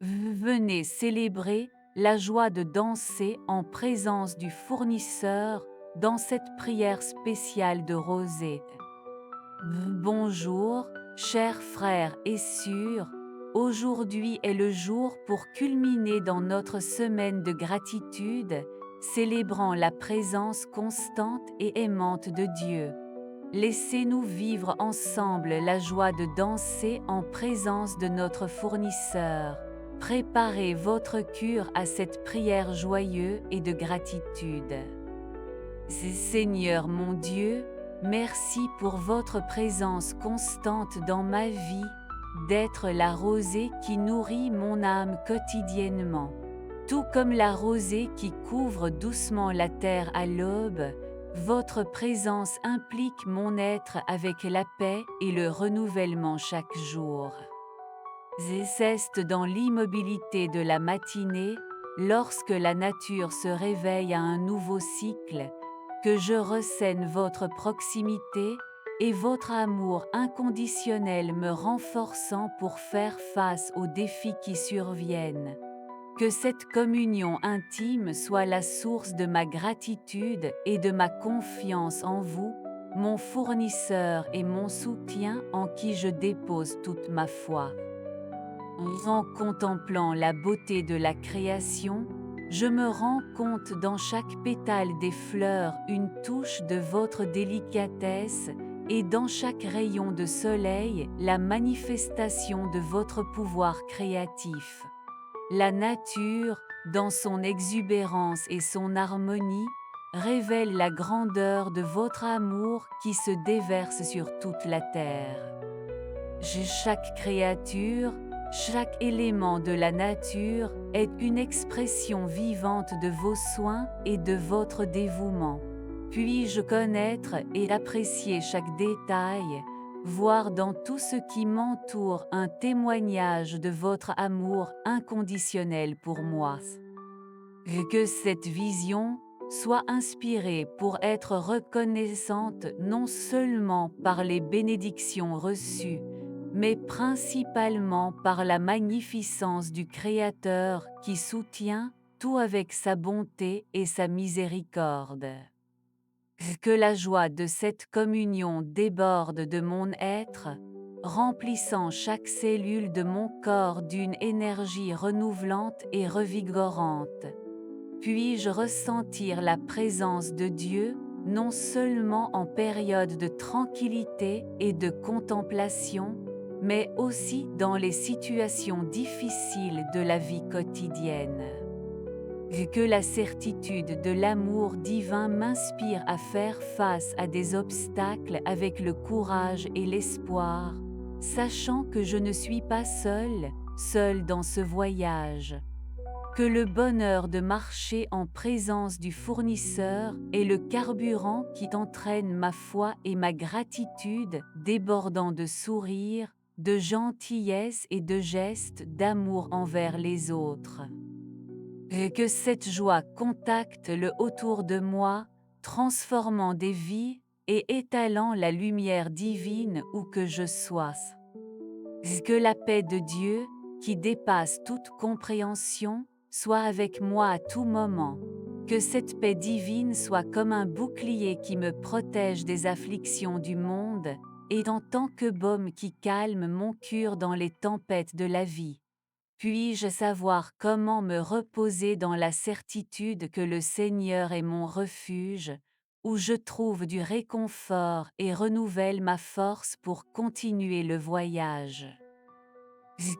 Venez célébrer la joie de danser en présence du fournisseur dans cette prière spéciale de rosée. Bonjour, chers frères et sœurs, aujourd'hui est le jour pour culminer dans notre semaine de gratitude, célébrant la présence constante et aimante de Dieu. Laissez-nous vivre ensemble la joie de danser en présence de notre fournisseur. Préparez votre cœur à cette prière joyeuse et de gratitude. Seigneur mon Dieu, merci pour votre présence constante dans ma vie, d'être la rosée qui nourrit mon âme quotidiennement. Tout comme la rosée qui couvre doucement la terre à l'aube, votre présence implique mon être avec la paix et le renouvellement chaque jour. C'est dans l'immobilité de la matinée, lorsque la nature se réveille à un nouveau cycle, que je ressens votre proximité et votre amour inconditionnel me renforçant pour faire face aux défis qui surviennent. Que cette communion intime soit la source de ma gratitude et de ma confiance en vous, mon fournisseur et mon soutien en qui je dépose toute ma foi. En contemplant la beauté de la création, je me rends compte dans chaque pétale des fleurs une touche de votre délicatesse, et dans chaque rayon de soleil la manifestation de votre pouvoir créatif. La nature, dans son exubérance et son harmonie, révèle la grandeur de votre amour qui se déverse sur toute la terre. Chaque créature, chaque élément de la nature est une expression vivante de vos soins et de votre dévouement. Puis-je connaître et apprécier chaque détail, voir dans tout ce qui m'entoure un témoignage de votre amour inconditionnel pour moi. Que cette vision soit inspirée pour être reconnaissante non seulement par les bénédictions reçues, mais principalement par la magnificence du Créateur qui soutient tout avec sa bonté et sa miséricorde. Que la joie de cette communion déborde de mon être, remplissant chaque cellule de mon corps d'une énergie renouvelante et revigorante. Puis-je ressentir la présence de Dieu, non seulement en période de tranquillité et de contemplation, mais aussi dans les situations difficiles de la vie quotidienne. Que la certitude de l'amour divin m'inspire à faire face à des obstacles avec le courage et l'espoir, sachant que je ne suis pas seul dans ce voyage. Que le bonheur de marcher en présence du fournisseur est le carburant qui entraîne ma foi et ma gratitude, débordant de sourires, de gentillesse et de gestes d'amour envers les autres. Et que cette joie contacte le autour de moi, transformant des vies et étalant la lumière divine où que je sois. Que la paix de Dieu, qui dépasse toute compréhension, soit avec moi à tout moment. Que cette paix divine soit comme un bouclier qui me protège des afflictions du monde, et en tant que baume qui calme mon cœur dans les tempêtes de la vie. Puis-je savoir comment me reposer dans la certitude que le Seigneur est mon refuge, où je trouve du réconfort et renouvelle ma force pour continuer le voyage.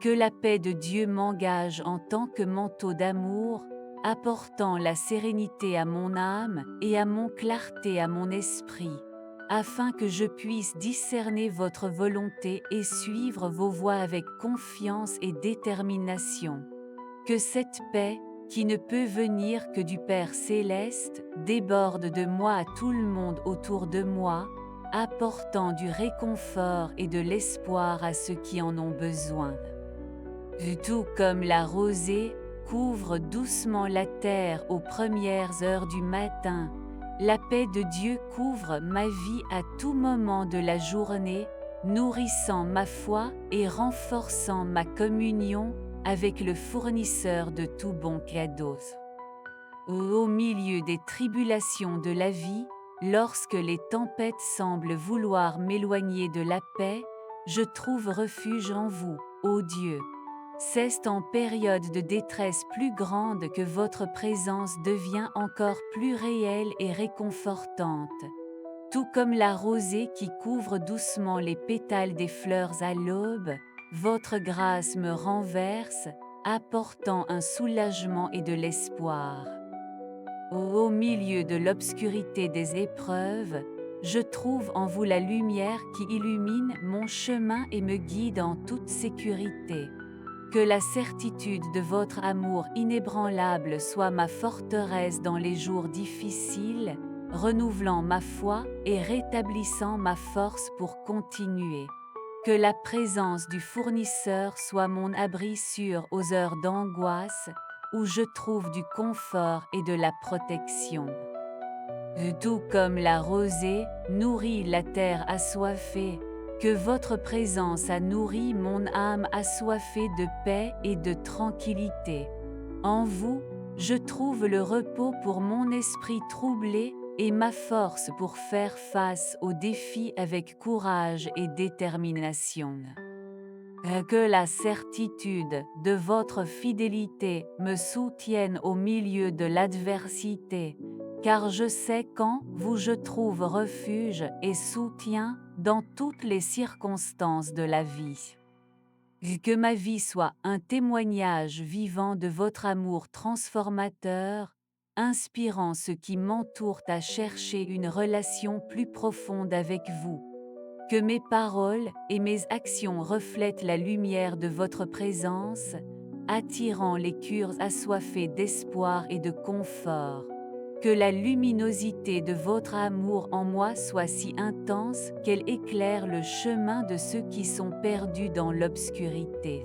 Que la paix de Dieu m'engage en tant que manteau d'amour, apportant la sérénité à mon âme et à mon clarté à mon esprit, afin que je puisse discerner votre volonté et suivre vos voies avec confiance et détermination. Que cette paix, qui ne peut venir que du Père céleste, déborde de moi à tout le monde autour de moi, apportant du réconfort et de l'espoir à ceux qui en ont besoin. Tout comme la rosée couvre doucement la terre aux premières heures du matin, la paix de Dieu couvre ma vie à tout moment de la journée, nourrissant ma foi et renforçant ma communion avec le fournisseur de tout bon cadeau. Au milieu des tribulations de la vie, lorsque les tempêtes semblent vouloir m'éloigner de la paix, je trouve refuge en vous, ô Dieu. C'est en période de détresse plus grande que votre présence devient encore plus réelle et réconfortante. Tout comme la rosée qui couvre doucement les pétales des fleurs à l'aube, votre grâce me renverse, apportant un soulagement et de l'espoir. Au milieu de l'obscurité des épreuves, je trouve en vous la lumière qui illumine mon chemin et me guide en toute sécurité. Que la certitude de votre amour inébranlable soit ma forteresse dans les jours difficiles, renouvelant ma foi et rétablissant ma force pour continuer. Que la présence du fournisseur soit mon abri sûr aux heures d'angoisse, où je trouve du confort et de la protection. Tout comme la rosée nourrit la terre assoiffée, que votre présence a nourri mon âme assoiffée de paix et de tranquillité. En vous, je trouve le repos pour mon esprit troublé et ma force pour faire face aux défis avec courage et détermination. Que la certitude de votre fidélité me soutienne au milieu de l'adversité, car je sais qu'en vous je trouve refuge et soutien dans toutes les circonstances de la vie. Que ma vie soit un témoignage vivant de votre amour transformateur, inspirant ceux qui m'entourent à chercher une relation plus profonde avec vous. Que mes paroles et mes actions reflètent la lumière de votre présence, attirant les cœurs assoiffés d'espoir et de confort. Que la luminosité de votre amour en moi soit si intense qu'elle éclaire le chemin de ceux qui sont perdus dans l'obscurité.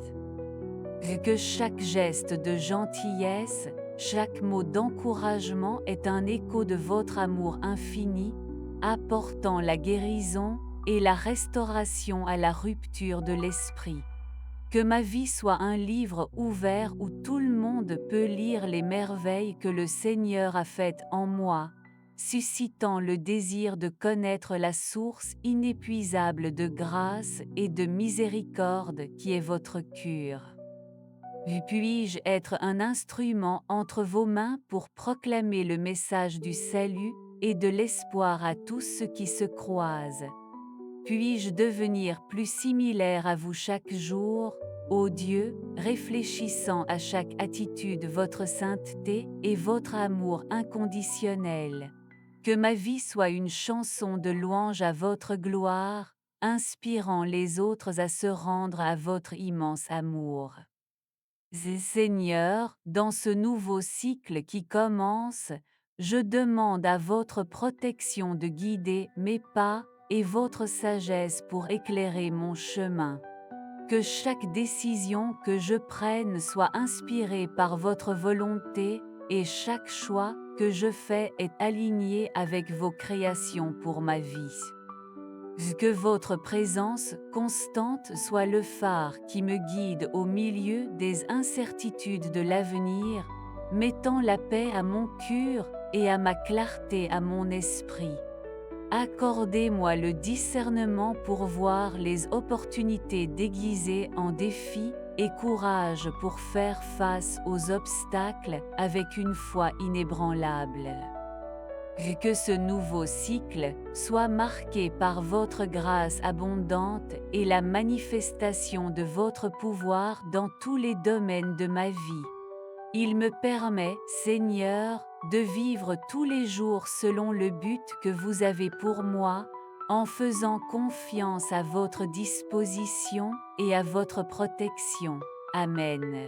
Que chaque geste de gentillesse, chaque mot d'encouragement est un écho de votre amour infini, apportant la guérison et la restauration à la rupture de l'esprit. Que ma vie soit un livre ouvert où tout le monde peut lire les merveilles que le Seigneur a faites en moi, suscitant le désir de connaître la source inépuisable de grâce et de miséricorde qui est votre cure. Puis-je être un instrument entre vos mains pour proclamer le message du salut et de l'espoir à tous ceux qui se croisent? Puis-je devenir plus similaire à vous chaque jour, ô Dieu, réfléchissant à chaque attitude votre sainteté et votre amour inconditionnel? Que ma vie soit une chanson de louange à votre gloire, inspirant les autres à se rendre à votre immense amour. Seigneur, dans ce nouveau cycle qui commence, je demande à votre protection de guider mes pas, et votre sagesse pour éclairer mon chemin. Que chaque décision que je prenne soit inspirée par votre volonté, et chaque choix que je fais est aligné avec vos créations pour ma vie. Que votre présence constante soit le phare qui me guide au milieu des incertitudes de l'avenir, mettant la paix à mon cœur et à ma clarté à mon esprit. Accordez-moi le discernement pour voir les opportunités déguisées en défis et courage pour faire face aux obstacles avec une foi inébranlable. Que ce nouveau cycle soit marqué par votre grâce abondante et la manifestation de votre pouvoir dans tous les domaines de ma vie. Il me permet, Seigneur, de vivre tous les jours selon le but que vous avez pour moi, en faisant confiance à votre disposition et à votre protection. Amen.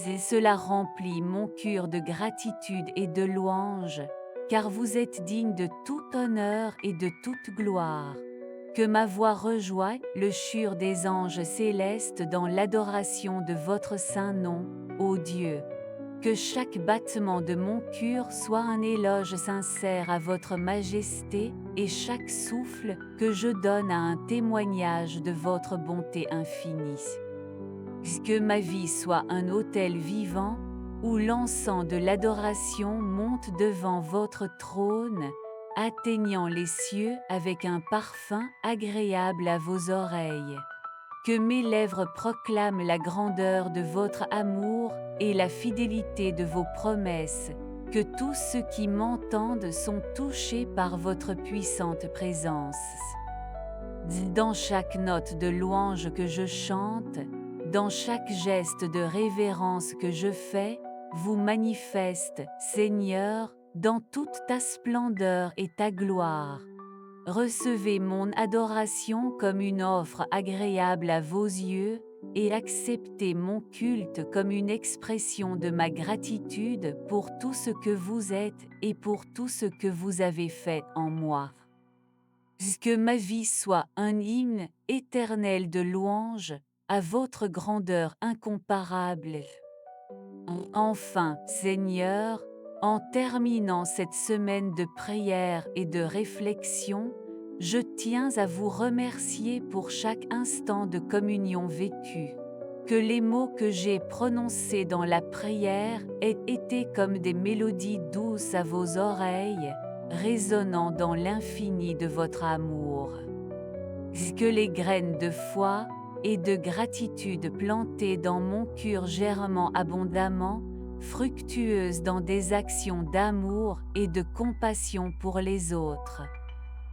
Et cela remplit mon cœur de gratitude et de louange, car vous êtes digne de tout honneur et de toute gloire. Que ma voix rejoigne le chœur des anges célestes dans l'adoration de votre saint nom, ô Dieu. Que chaque battement de mon cœur soit un éloge sincère à votre majesté, et chaque souffle que je donne à un témoignage de votre bonté infinie. Que ma vie soit un autel vivant, où l'encens de l'adoration monte devant votre trône, atteignant les cieux avec un parfum agréable à vos oreilles. Que mes lèvres proclament la grandeur de votre amour et la fidélité de vos promesses, que tous ceux qui m'entendent sont touchés par votre puissante présence. Dans chaque note de louange que je chante, dans chaque geste de révérence que je fais, vous manifestes, Seigneur, dans toute ta splendeur et ta gloire. Recevez mon adoration comme une offre agréable à vos yeux, et acceptez mon culte comme une expression de ma gratitude pour tout ce que vous êtes et pour tout ce que vous avez fait en moi. Que ma vie soit un hymne éternel de louange à votre grandeur incomparable. Enfin, Seigneur, en terminant cette semaine de prière et de réflexion, je tiens à vous remercier pour chaque instant de communion vécu. Que les mots que j'ai prononcés dans la prière aient été comme des mélodies douces à vos oreilles, résonnant dans l'infini de votre amour. Que les graines de foi et de gratitude plantées dans mon cœur germent abondamment, fructueuses dans des actions d'amour et de compassion pour les autres.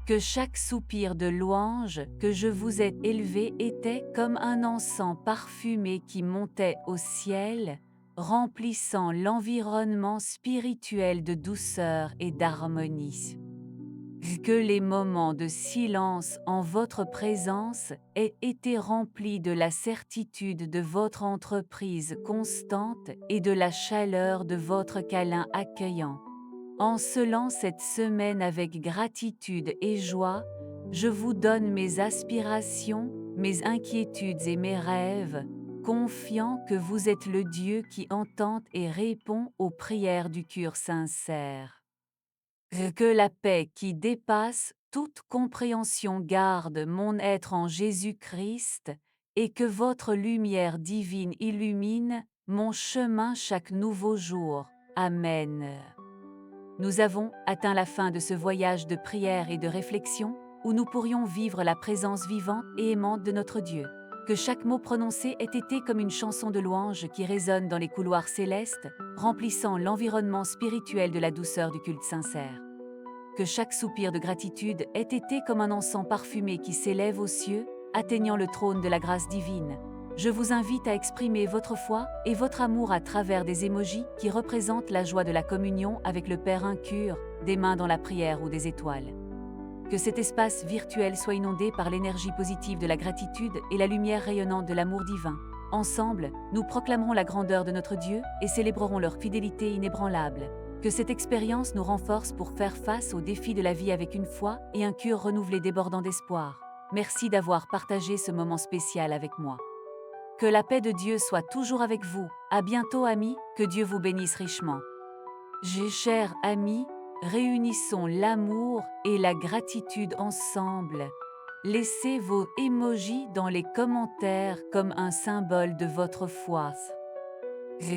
Que chaque soupir de louange que je vous ai élevé était comme un encens parfumé qui montait au ciel, remplissant l'environnement spirituel de douceur et d'harmonie. Que les moments de silence en votre présence aient été remplis de la certitude de votre entreprise constante et de la chaleur de votre câlin accueillant. En scellant cette semaine avec gratitude et joie, je vous donne mes aspirations, mes inquiétudes et mes rêves, confiant que vous êtes le Dieu qui entend et répond aux prières du cœur sincère. Que la paix qui dépasse toute compréhension garde mon être en Jésus-Christ, et que votre lumière divine illumine mon chemin chaque nouveau jour. Amen. Nous avons atteint la fin de ce voyage de prière et de réflexion, où nous pourrions vivre la présence vivante et aimante de notre Dieu. Que chaque mot prononcé ait été comme une chanson de louange qui résonne dans les couloirs célestes, remplissant l'environnement spirituel de la douceur du culte sincère. Que chaque soupir de gratitude ait été comme un encens parfumé qui s'élève aux cieux, atteignant le trône de la grâce divine. Je vous invite à exprimer votre foi et votre amour à travers des émojis qui représentent la joie de la communion avec le Père incur, des mains dans la prière ou des étoiles. Que cet espace virtuel soit inondé par l'énergie positive de la gratitude et la lumière rayonnante de l'amour divin. Ensemble, nous proclamerons la grandeur de notre Dieu et célébrerons leur fidélité inébranlable. Que cette expérience nous renforce pour faire face aux défis de la vie avec une foi et un cœur renouvelé débordant d'espoir. Merci d'avoir partagé ce moment spécial avec moi. Que la paix de Dieu soit toujours avec vous. À bientôt amis, que Dieu vous bénisse richement. Chers amis, réunissons l'amour et la gratitude ensemble. Laissez vos émojis dans les commentaires comme un symbole de votre foi.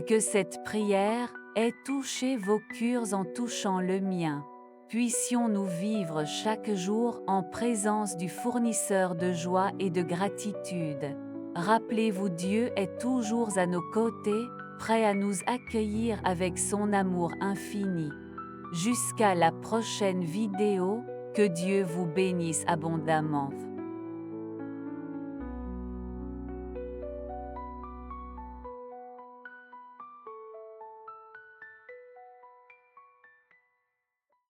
Que cette prière ait touché vos cœurs en touchant le mien. Puissions-nous vivre chaque jour en présence du fournisseur de joie et de gratitude. Rappelez-vous, Dieu est toujours à nos côtés, prêt à nous accueillir avec son amour infini. Jusqu'à la prochaine vidéo, que Dieu vous bénisse abondamment.